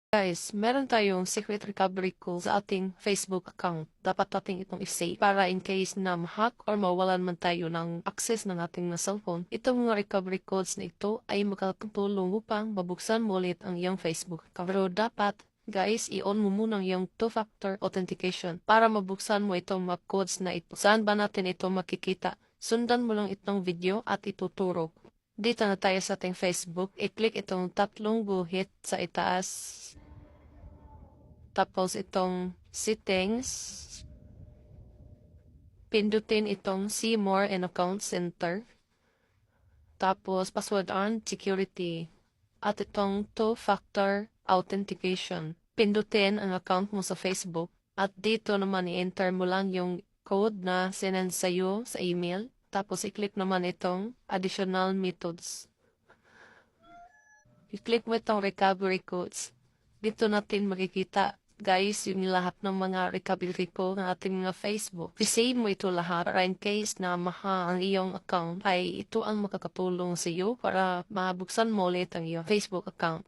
Guys, meron tayong secret recovery code sa ating Facebook account. Dapat natin itong i-save para in case na ma-hack or mawalan man tayo ng access ng ating cellphone. Itong mga recovery codes na ito ay makakatulong upang mabuksan mo ulit ang iyong Facebook account. Pero dapat, guys, i-on mo muna ang iyong two-factor authentication para mabuksan mo itong mga codes na ito. Saan ba natin ito makikita? Sundan mo lang itong video at ituturo. Dito na tayo sa ating Facebook. I-click itong tatlong guhit sa itaas. Tapos itong settings. Pindutin itong see more and account center. Tapos password and security. At itong two-factor authentication. Pindutin ang account mo sa Facebook. At dito naman i-enter mo lang yung code na sinend sa'yo sa email. Tapos i-click naman itong additional methods. I-click mo itong recovery codes. Dito natin makikita, guys, yung lahat ng mga recovery code ng ating mga Facebook. I-save mo ito lahat para in case na maha ang iyong account ay ito ang makakatulong sa iyo para mabuksan mo ulit ang iyong Facebook account.